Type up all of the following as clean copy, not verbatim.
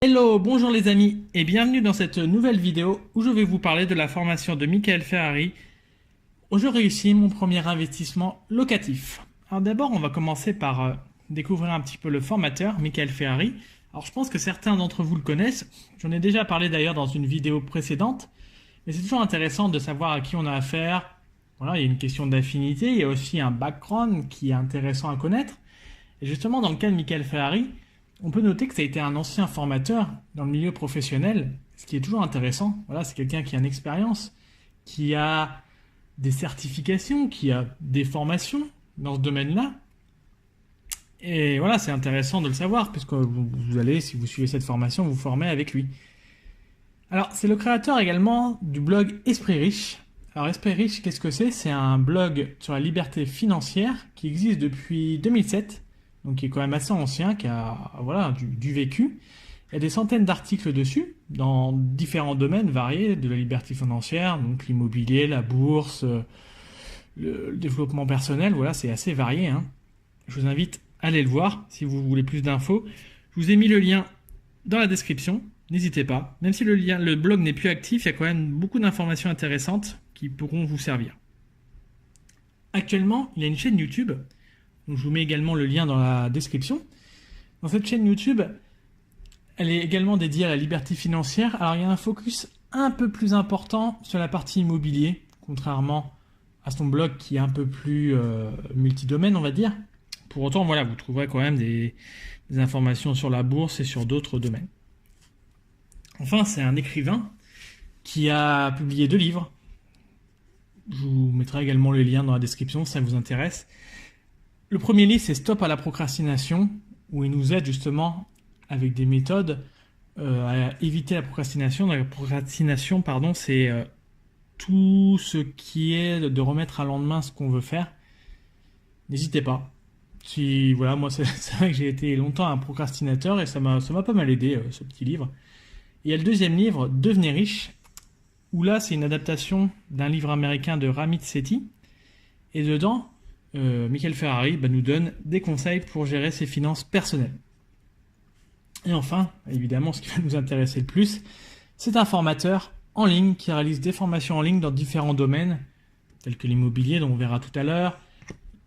Hello, bonjour les amis et bienvenue dans cette nouvelle vidéo où je vais vous parler de la formation de Michael Ferrari où je réussis mon premier investissement locatif. Alors d'abord, on va commencer par découvrir un petit peu le formateur, Michael Ferrari. Alors je pense que certains d'entre vous le connaissent, j'en ai déjà parlé d'ailleurs dans une vidéo précédente, mais c'est toujours intéressant de savoir à qui on a affaire. Voilà, il y a une question d'affinité, il y a aussi un background qui est intéressant à connaître. Et justement, dans le cas de Michael Ferrari, on peut noter que ça a été un ancien formateur dans le milieu professionnel, ce qui est toujours intéressant. Voilà, c'est quelqu'un qui a une expérience, qui a des certifications, qui a des formations dans ce domaine-là. Et voilà, c'est intéressant de le savoir, puisque vous allez, si vous suivez cette formation, vous former avec lui. Alors, c'est le créateur également du blog Esprit Riche. Alors, Esprit Riche, qu'est-ce que c'est? C'est un blog sur la liberté financière qui existe depuis 2007. Donc qui est quand même assez ancien, qui a voilà, du vécu. Il y a des centaines d'articles dessus, dans différents domaines variés de la liberté financière, donc l'immobilier, la bourse, le développement personnel, voilà, c'est assez varié, hein. Je vous invite à aller le voir si vous voulez plus d'infos. Je vous ai mis le lien dans la description, n'hésitez pas. Même si le blog n'est plus actif, il y a quand même beaucoup d'informations intéressantes qui pourront vous servir. Actuellement, il y a une chaîne YouTube. Donc, je vous mets également le lien dans la description. Dans cette chaîne YouTube, elle est également dédiée à la liberté financière. Alors il y a un focus un peu plus important sur la partie immobilier, contrairement à son blog qui est un peu plus multidomaine, on va dire. Pour autant, voilà, vous trouverez quand même des informations sur la bourse et sur d'autres domaines. Enfin, c'est un écrivain qui a publié 2 livres. Je vous mettrai également le lien dans la description si ça vous intéresse. Le premier livre, c'est Stop à la procrastination, où il nous aide justement avec des méthodes à éviter la procrastination. La procrastination, pardon, c'est tout ce qui est de remettre à lendemain ce qu'on veut faire. N'hésitez pas. Si voilà, moi c'est vrai que j'ai été longtemps un procrastinateur et ça m'a pas mal aidé ce petit livre. Et il y a le deuxième livre, Devenez riche, où là c'est une adaptation d'un livre américain de Ramit Sethi, et dedans Michael Ferrari nous donne des conseils pour gérer ses finances personnelles. Et enfin, évidemment, ce qui va nous intéresser le plus, c'est un formateur en ligne qui réalise des formations en ligne dans différents domaines, tels que l'immobilier, dont on verra tout à l'heure,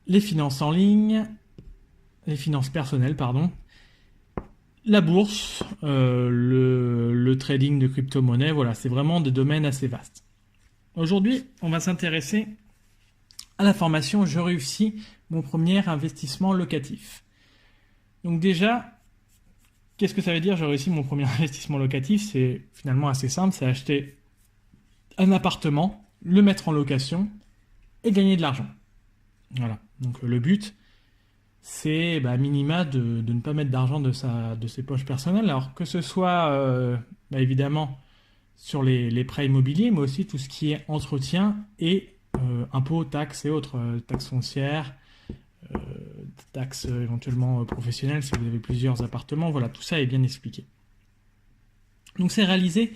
les finances en ligne, les finances personnelles, pardon, la bourse, le trading de crypto-monnaie, voilà, c'est vraiment des domaines assez vastes. Aujourd'hui, on va s'intéresser à la formation, je réussis mon premier investissement locatif. Donc déjà, qu'est-ce que ça veut dire je réussis mon premier investissement locatif? C'est finalement assez simple, c'est acheter un appartement, le mettre en location et gagner de l'argent. Voilà, donc le but, c'est à minima de ne pas mettre d'argent de ses poches personnelles, alors que ce soit évidemment sur les prêts immobiliers, mais aussi tout ce qui est entretien et impôts, taxes et autres, taxes foncières, taxes éventuellement professionnelles si vous avez plusieurs appartements, voilà, tout ça est bien expliqué. Donc c'est réalisé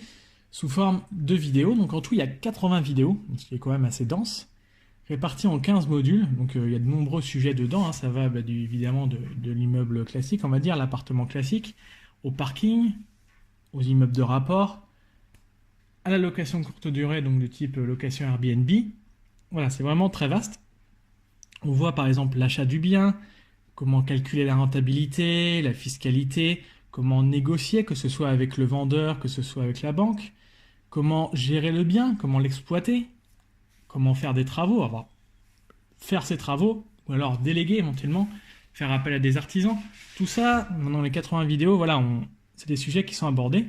sous forme de vidéos, donc en tout il y a 80 vidéos, ce qui est quand même assez dense, réparties en 15 modules, donc il y a de nombreux sujets dedans, hein, ça va évidemment de l'immeuble classique, on va dire, l'appartement classique, au parking, aux immeubles de rapport, à la location courte durée, donc de type location Airbnb. Voilà, c'est vraiment très vaste. On voit par exemple l'achat du bien, comment calculer la rentabilité, la fiscalité, comment négocier, que ce soit avec le vendeur, que ce soit avec la banque, comment gérer le bien, comment l'exploiter, comment faire des travaux, alors faire ses travaux, ou alors déléguer éventuellement, faire appel à des artisans. Tout ça, dans les 80 vidéos, voilà, c'est des sujets qui sont abordés.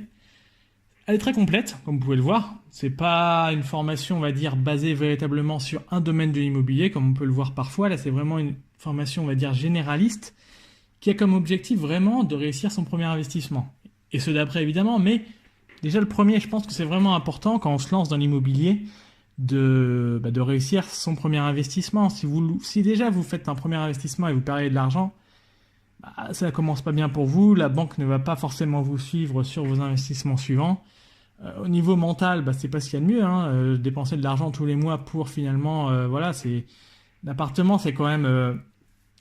Elle est très complète, comme vous pouvez le voir. C'est pas une formation, on va dire, basée véritablement sur un domaine de l'immobilier, comme on peut le voir parfois. Là, c'est vraiment une formation, on va dire, généraliste, qui a comme objectif vraiment de réussir son premier investissement. Et ceux d'après, évidemment, mais déjà le premier, je pense que c'est vraiment important quand on se lance dans l'immobilier de réussir son premier investissement. Si déjà vous faites un premier investissement et vous perdez de l'argent, ça commence pas bien pour vous. La banque ne va pas forcément vous suivre sur vos investissements suivants. Au niveau mental, c'est pas ce qu'il y a de mieux, hein. Dépenser de l'argent tous les mois pour finalement, voilà, l'appartement, c'est quand même,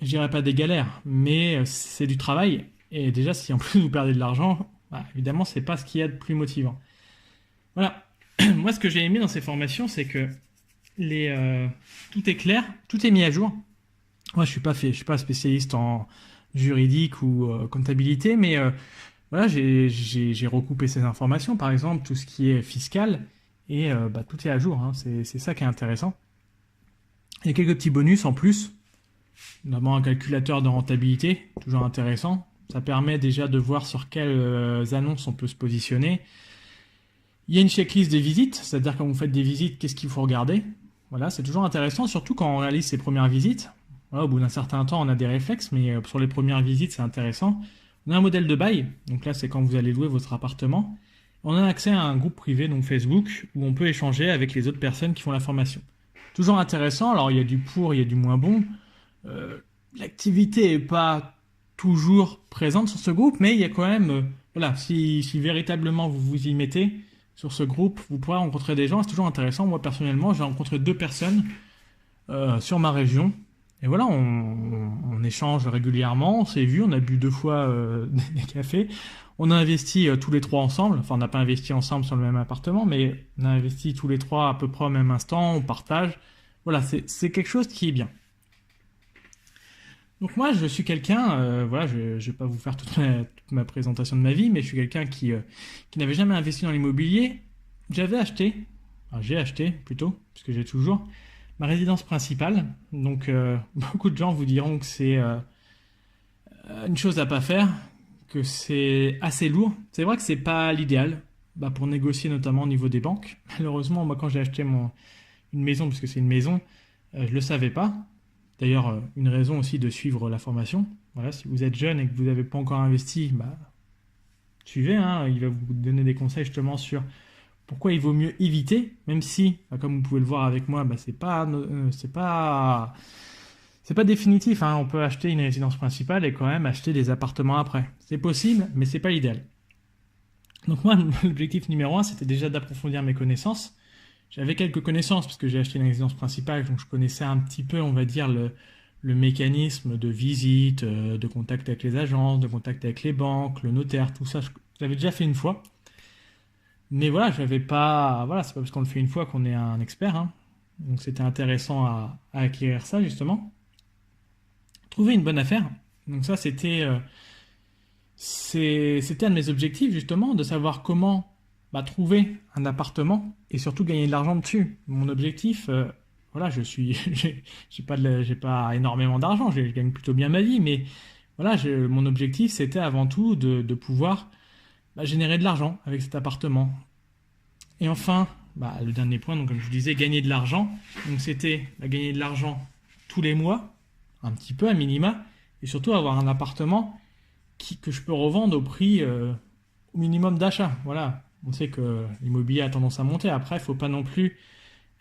je dirais pas des galères, mais c'est du travail. Et déjà, si en plus vous perdez de l'argent, Bah, évidemment, c'est pas ce qu'il y a de plus motivant. Voilà. Moi, ce que j'ai aimé dans ces formations, c'est que tout est clair, tout est mis à jour. Moi, je suis pas spécialiste en juridique ou comptabilité, mais voilà, j'ai recoupé ces informations, par exemple, tout ce qui est fiscal, et bah, tout est à jour, hein. C'est ça qui est intéressant. Il y a quelques petits bonus en plus, notamment un calculateur de rentabilité, toujours intéressant. Ça permet déjà de voir sur quelles annonces on peut se positionner. Il y a une checklist des visites, c'est-à-dire quand vous faites des visites, qu'est-ce qu'il faut regarder. Voilà, c'est toujours intéressant, surtout quand on réalise ses premières visites. Voilà, au bout d'un certain temps, on a des réflexes, mais sur les premières visites, c'est intéressant. On a un modèle de bail, donc là, c'est quand vous allez louer votre appartement. On a accès à un groupe privé, donc Facebook, où on peut échanger avec les autres personnes qui font la formation. Toujours intéressant, alors il y a du pour, il y a du moins bon. L'activité n'est pas toujours présente sur ce groupe, mais il y a quand même, voilà, si véritablement vous vous y mettez sur ce groupe, vous pourrez rencontrer des gens, c'est toujours intéressant. Moi, personnellement, j'ai rencontré 2 personnes sur ma région. Et voilà, on échange régulièrement, on s'est vu, on a bu 2 fois des cafés. On a investi tous les 3 ensemble. Enfin, on n'a pas investi ensemble sur le même appartement, mais on a investi tous les 3 à peu près au même instant, on partage. Voilà, c'est quelque chose qui est bien. Donc moi, je suis quelqu'un, voilà, je ne vais pas vous faire toute ma présentation de ma vie, mais je suis quelqu'un qui n'avait jamais investi dans l'immobilier. J'ai acheté plutôt, parce que j'ai toujours, ma résidence principale. Donc beaucoup de gens vous diront que c'est une chose à pas faire, que c'est assez lourd. C'est vrai que c'est pas l'idéal, bah, pour négocier notamment au niveau des banques. Malheureusement, moi quand j'ai acheté une maison, parce que c'est une maison, je le savais pas. D'ailleurs, une raison aussi de suivre la formation. Voilà, si vous êtes jeune et que vous n'avez pas encore investi, bah, suivez, hein, il va vous donner des conseils justement sur pourquoi il vaut mieux éviter, même si, bah, comme vous pouvez le voir avec moi, bah, c'est pas définitif, hein. On peut acheter une résidence principale et quand même acheter des appartements après. C'est possible, mais c'est pas l'idéal. Donc moi, l'objectif numéro 1, c'était déjà d'approfondir mes connaissances. J'avais quelques connaissances parce que j'ai acheté une résidence principale, donc je connaissais un petit peu, on va dire, le mécanisme de visite, de contact avec les agences, de contact avec les banques, le notaire, tout ça. Je l'avais déjà fait une fois. Mais voilà, c'est pas parce qu'on le fait une fois qu'on est un expert, hein. Donc c'était intéressant à acquérir ça, justement. Trouver une bonne affaire. Donc ça, c'était un de mes objectifs, justement, de savoir comment bah, trouver un appartement et surtout gagner de l'argent dessus. Mon objectif, voilà, j'ai pas énormément d'argent, je gagne plutôt bien ma vie, mais voilà, mon objectif, c'était avant tout de pouvoir bah, générer de l'argent avec cet appartement. Et enfin, bah, le dernier point, donc comme je vous disais, gagner de l'argent. Donc c'était bah, gagner de l'argent tous les mois, un petit peu à minima, et surtout avoir un appartement que je peux revendre au prix au minimum d'achat. Voilà. On sait que l'immobilier a tendance à monter. Après, il ne faut pas non plus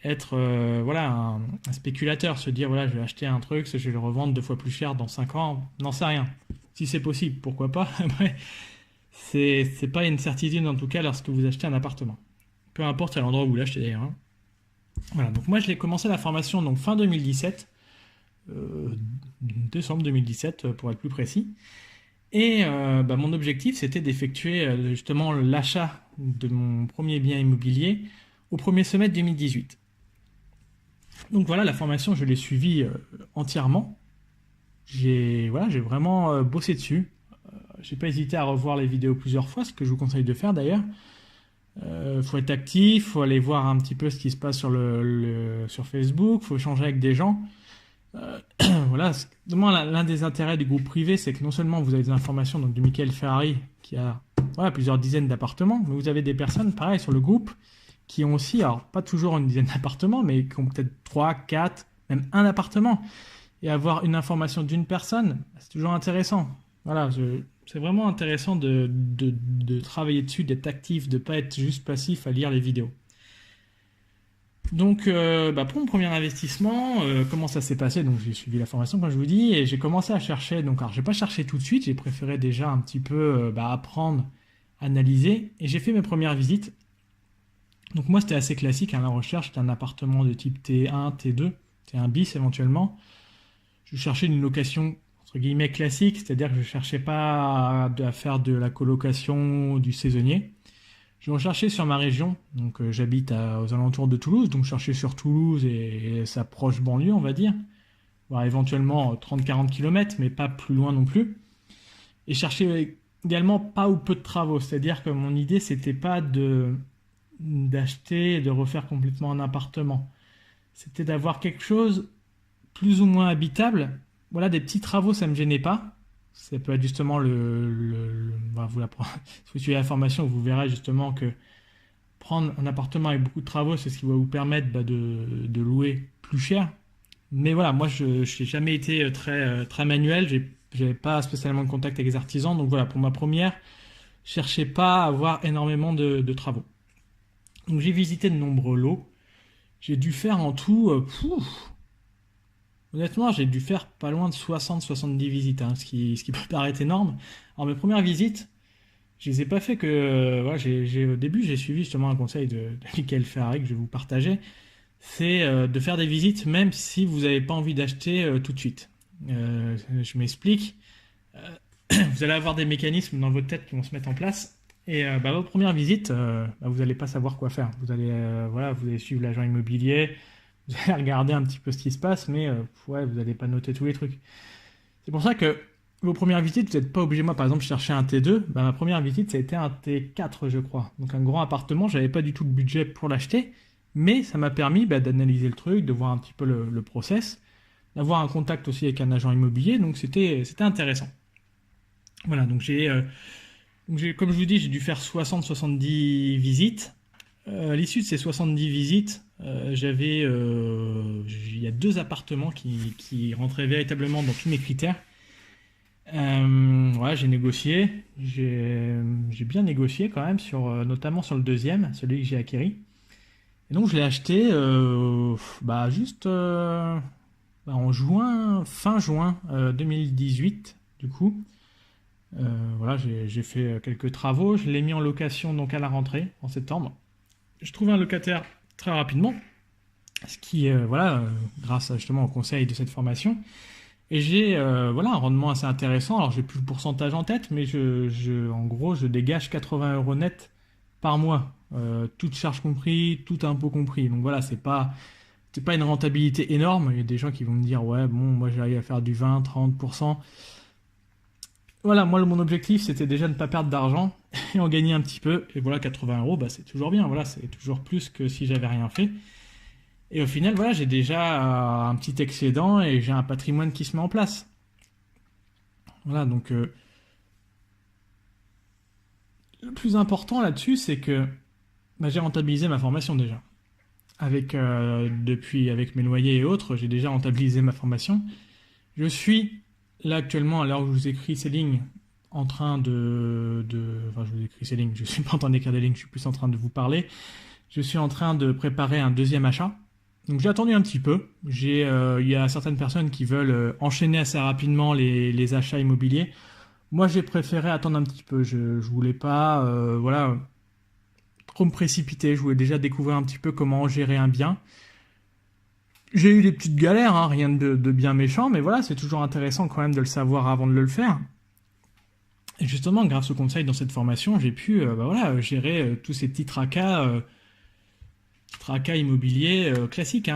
être voilà, un spéculateur, se dire voilà, je vais acheter un truc, je vais le revendre 2 fois plus cher dans 5 ans. N'en sais rien. Si c'est possible, pourquoi pas. Après, c'est pas une certitude en tout cas lorsque vous achetez un appartement. Peu importe à l'endroit où vous l'achetez d'ailleurs, hein. Voilà, donc moi je l'ai commencé la formation donc fin 2017, décembre 2017 pour être plus précis. Et bah, mon objectif, c'était d'effectuer justement l'achat de mon premier bien immobilier au premier semestre 2018. Donc voilà, la formation, je l'ai suivie entièrement. J'ai vraiment bossé dessus. J'ai pas hésité à revoir les vidéos plusieurs fois, ce que je vous conseille de faire d'ailleurs. Faut être actif, faut aller voir un petit peu ce qui se passe sur Facebook, faut échanger avec des gens. Voilà, l'un des intérêts du groupe privé, c'est que non seulement vous avez des informations donc, de Michael Ferrari, qui a voilà, plusieurs dizaines d'appartements, mais vous avez des personnes, pareil, sur le groupe, qui ont aussi, alors pas toujours une dizaine d'appartements, mais qui ont peut-être 3, 4, même un appartement. Et avoir une information d'une personne, c'est toujours intéressant. Voilà, c'est vraiment intéressant de travailler dessus, d'être actif, de ne pas être juste passif à lire les vidéos. Donc, bah pour mon premier investissement, comment ça s'est passé? Donc, j'ai suivi la formation, comme je vous dis, et j'ai commencé à chercher. Donc, alors, j'ai pas cherché tout de suite, j'ai préféré déjà un petit peu bah, apprendre, analyser, et j'ai fait mes premières visites. Donc, moi, c'était assez classique, hein, la recherche, c'était un appartement de type T1, T2, T1 bis éventuellement. Je cherchais une location entre guillemets classique, c'est-à-dire que je ne cherchais pas à faire de la colocation du saisonnier. Je recherchais sur ma région, donc j'habite aux alentours de Toulouse, donc je cherchais sur Toulouse et sa proche banlieue, on va dire, voire éventuellement 30-40 km, mais pas plus loin non plus. Et je cherchais également pas ou peu de travaux, c'est-à-dire que mon idée, c'était pas d'acheter et de refaire complètement un appartement. C'était d'avoir quelque chose plus ou moins habitable. Voilà, des petits travaux, ça me gênait pas. Ça peut être justement si vous suivez la formation, vous verrez justement que prendre un appartement avec beaucoup de travaux, c'est ce qui va vous permettre de louer plus cher. Mais voilà, moi, je n'ai jamais été très manuel. J'avais pas spécialement de contact avec les artisans. Donc voilà, pour ma première, je cherchais pas à avoir énormément de travaux. Donc j'ai visité de nombreux lots. J'ai dû faire en tout, honnêtement, j'ai dû faire pas loin de 60-70 visites, hein, ce qui peut paraître énorme. Alors mes premières visites, je les ai pas fait que, au début, j'ai suivi justement un conseil de Michael Ferrari que je vais vous partager. C'est de faire des visites même si vous n'avez pas envie d'acheter tout de suite. Je m'explique. Vous allez avoir des mécanismes dans votre tête qui vont se mettre en place. Et vos premières visites, vous n'allez pas savoir quoi faire. Vous allez suivre l'agent immobilier, vous allez regarder un petit peu ce qui se passe, mais vous n'allez pas noter tous les trucs. C'est pour ça que vos premières visites, vous n'êtes pas obligé. Moi, par exemple, je cherchais un T2. Ma première visite, ça a été un T4, je crois. Donc un grand appartement. Je n'avais pas du tout le budget pour l'acheter, mais ça m'a permis d'analyser le truc, de voir un petit peu le process, d'avoir un contact aussi avec un agent immobilier. Donc c'était intéressant. Voilà, donc comme je vous dis, j'ai dû faire 60-70 visites. À l'issue de ces 70 visites, il y a 2 appartements qui rentraient véritablement dans tous mes critères. J'ai négocié. J'ai bien négocié quand même, notamment sur le deuxième, celui que j'ai acquis. Et donc je l'ai acheté en fin juin 2018, du coup. J'ai fait quelques travaux, je l'ai mis en location donc à la rentrée en septembre. Je trouve un locataire très rapidement, ce qui grâce justement au conseil de cette formation. Et j'ai un rendement assez intéressant. Alors j'ai plus le pourcentage en tête, mais en gros je dégage 80 € net par mois, toutes charges compris, tout impôt compris. Donc voilà, c'est pas une rentabilité énorme. Il y a des gens qui vont me dire moi j'arrive à faire du 20-30%. Voilà, moi mon objectif c'était déjà de ne pas perdre d'argent et en gagner un petit peu. Et voilà, 80 €, c'est toujours bien. Voilà, c'est toujours plus que si j'avais rien fait. Et au final, j'ai déjà un petit excédent et j'ai un patrimoine qui se met en place. Voilà, donc le plus important là-dessus, c'est que j'ai rentabilisé ma formation déjà. Avec mes loyers et autres, j'ai déjà rentabilisé ma formation. Je suis là actuellement, à l'heure où je vous écris ces lignes, en train je vous écris ces lignes, je suis pas en train d'écrire des lignes, je suis plus en train de vous parler. Je suis en train de préparer un deuxième achat. Donc j'ai attendu un petit peu. Il y a certaines personnes qui veulent enchaîner assez rapidement les achats immobiliers. Moi, j'ai préféré attendre un petit peu. Je voulais pas, trop me précipiter. Je voulais déjà découvrir un petit peu comment gérer un bien. J'ai eu des petites galères, hein, rien de bien méchant, mais voilà, c'est toujours intéressant quand même de le savoir avant de le faire. Et justement, grâce au conseil dans cette formation, j'ai pu gérer tous ces petits tracas immobiliers classiques.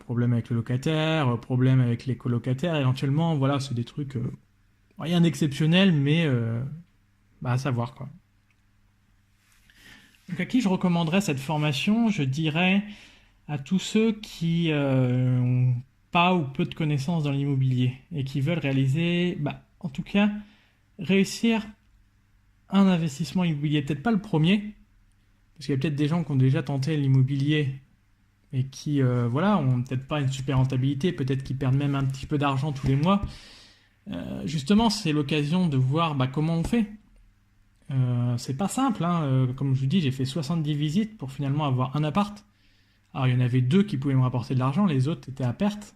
Problème avec le locataire, problème avec les colocataires, éventuellement, voilà, c'est des trucs, rien d'exceptionnel, mais à savoir, quoi. Donc à qui je recommanderais cette formation? Je dirais à tous ceux qui ont pas ou peu de connaissances dans l'immobilier et qui veulent réaliser, en tout cas, réussir un investissement immobilier. Peut-être pas le premier, parce qu'il y a peut-être des gens qui ont déjà tenté l'immobilier et qui ont peut-être pas une super rentabilité, peut-être qu'ils perdent même un petit peu d'argent tous les mois. Justement, c'est l'occasion de voir comment on fait. C'est pas simple, hein. Comme je vous dis, j'ai fait 70 visites pour finalement avoir un appart. Alors il y en avait 2 qui pouvaient me rapporter de l'argent, les autres étaient à perte.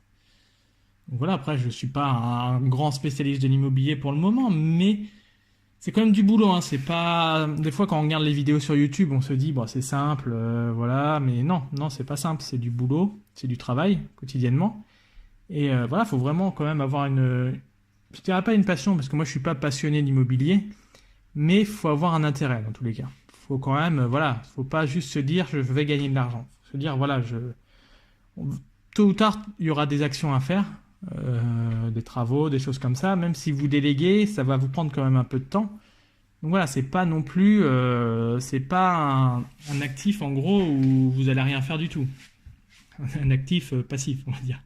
Donc voilà, après je suis pas un grand spécialiste de l'immobilier pour le moment, mais c'est quand même du boulot, hein. C'est pas... Des fois quand on regarde les vidéos sur YouTube, on se dit c'est simple, mais non, c'est pas simple, c'est du boulot, c'est du travail quotidiennement. Et faut vraiment quand même avoir une je dirais pas une passion, parce que moi je suis pas passionné d'immobilier, mais il faut avoir un intérêt dans tous les cas. Faut quand même, voilà, faut pas juste se dire je vais gagner de l'argent. Se dire voilà, tôt ou tard il y aura des actions à faire, des travaux, des choses comme ça. Même si vous déléguez, ça va vous prendre quand même un peu de temps. Donc voilà, c'est pas non plus, c'est pas un actif en gros où vous allez rien faire du tout. Un actif passif, on va dire.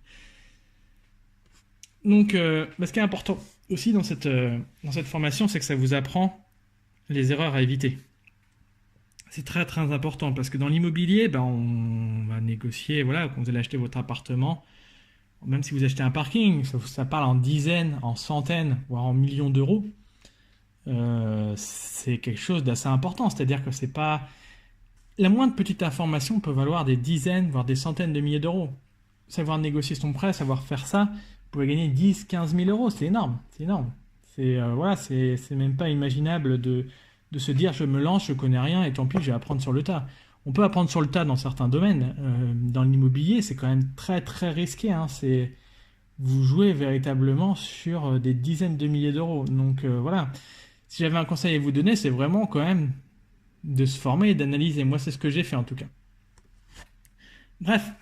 Donc, ce qui est important aussi dans cette formation, c'est que ça vous apprend les erreurs à éviter. C'est très très important parce que dans l'immobilier, on va négocier, voilà, quand vous allez acheter votre appartement, même si vous achetez un parking, ça parle en dizaines, en centaines, voire en millions d'euros. C'est quelque chose d'assez important, c'est-à-dire que c'est pas... La moindre petite information peut valoir des dizaines, voire des centaines de milliers d'euros. Savoir négocier son prêt, savoir faire ça, vous pouvez gagner 10, 15 000 euros, c'est énorme, c'est énorme. Voilà, c'est même pas imaginable de se dire je me lance, je connais rien et tant pis, je vais apprendre sur le tas. On peut apprendre sur le tas dans certains domaines. Dans l'immobilier, c'est quand même très très risqué. Hein. Vous jouez véritablement sur des dizaines de milliers d'euros. Donc voilà, si j'avais un conseil à vous donner, c'est vraiment quand même de se former et d'analyser. Moi, c'est ce que j'ai fait en tout cas. Bref,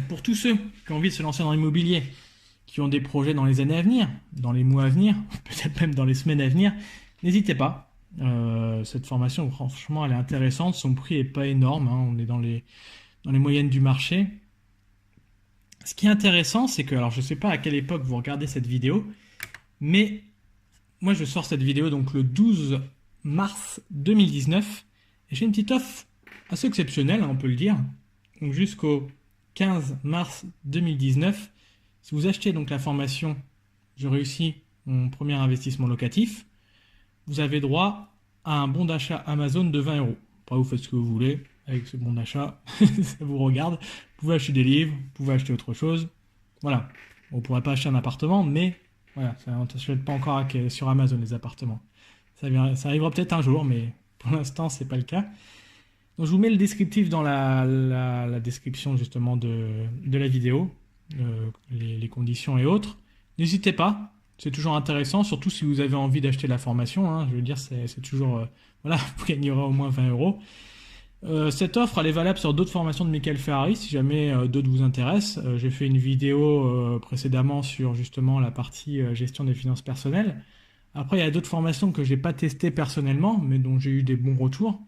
pour tous ceux qui ont envie de se lancer dans l'immobilier, qui ont des projets dans les années à venir, dans les mois à venir, peut-être même dans les semaines à venir, n'hésitez pas. Cette formation, franchement, elle est intéressante. Son prix est pas énorme. Hein. On est dans les moyennes du marché. Ce qui est intéressant, c'est que, alors je sais pas à quelle époque vous regardez cette vidéo, mais moi je sors cette vidéo donc le 12 mars 2019 et j'ai une petite offre assez exceptionnelle, on peut le dire. Donc jusqu'au 15 mars 2019, si vous achetez donc la formation Je réussis mon premier investissement locatif, vous avez droit à un bon d'achat Amazon de 20 euros. Après, vous faites ce que vous voulez avec ce bon d'achat, ça vous regarde. Vous pouvez acheter des livres, vous pouvez acheter autre chose. Voilà. On ne pourrait pas acheter un appartement, mais voilà, ça ne s'achète pas encore sur Amazon les appartements. Ça arrivera peut-être un jour, mais pour l'instant, c'est pas le cas. Donc, je vous mets le descriptif dans la description justement de la vidéo, les conditions et autres. N'hésitez pas. C'est toujours intéressant, surtout si vous avez envie d'acheter la formation. Hein, je veux dire, c'est toujours... voilà, vous gagnerez au moins 20 euros. Cette offre, elle est valable sur d'autres formations de Michael Ferrari, si jamais d'autres vous intéressent. J'ai fait une vidéo précédemment sur justement la partie gestion des finances personnelles. Après, il y a d'autres formations que je n'ai pas testées personnellement, mais dont j'ai eu des bons retours.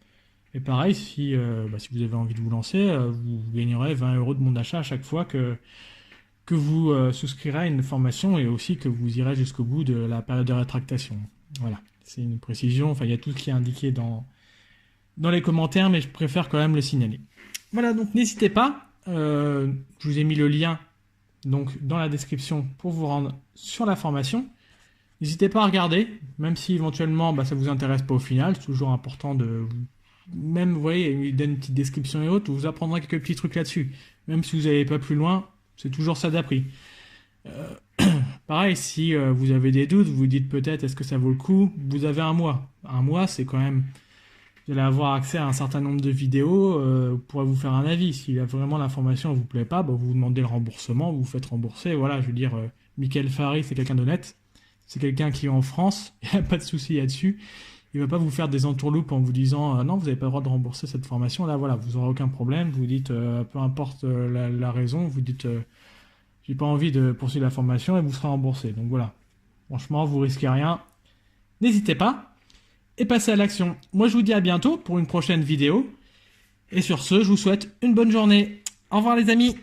Et pareil, si vous avez envie de vous lancer, vous gagnerez 20 euros de bon d'achat à chaque fois que vous souscrirez à une formation et aussi que vous irez jusqu'au bout de la période de rétractation. Voilà, c'est une précision. Enfin, il y a tout ce qui est indiqué dans les commentaires, mais je préfère quand même le signaler. Voilà, donc n'hésitez pas. Je vous ai mis le lien donc, dans la description pour vous rendre sur la formation. N'hésitez pas à regarder, même si éventuellement ça ne vous intéresse pas au final. C'est toujours important de... Même, vous voyez, il donne une petite description et autres, vous apprendrez quelques petits trucs là-dessus. Même si vous n'allez pas plus loin, c'est toujours ça d'appris. Pareil, si vous avez des doutes, vous vous dites peut-être est-ce que ça vaut le coup, vous avez un mois. Un mois, c'est quand même... Vous allez avoir accès à un certain nombre de vidéos, vous pourrez vous faire un avis. Si vraiment l'information ne vous plaît pas, vous demandez le remboursement, vous vous faites rembourser. Voilà, je veux dire, Michael Ferrari, c'est quelqu'un d'honnête. C'est quelqu'un qui est en France, il n'y a pas de souci là-dessus. Il ne va pas vous faire des entourloupes en vous disant non, vous n'avez pas le droit de rembourser cette formation. Là, voilà, vous n'aurez aucun problème. Vous dites, peu importe la raison, vous dites, j'ai pas envie de poursuivre la formation et vous serez remboursé. Donc voilà, franchement, vous risquez rien. N'hésitez pas et passez à l'action. Moi, je vous dis à bientôt pour une prochaine vidéo. Et sur ce, je vous souhaite une bonne journée. Au revoir les amis.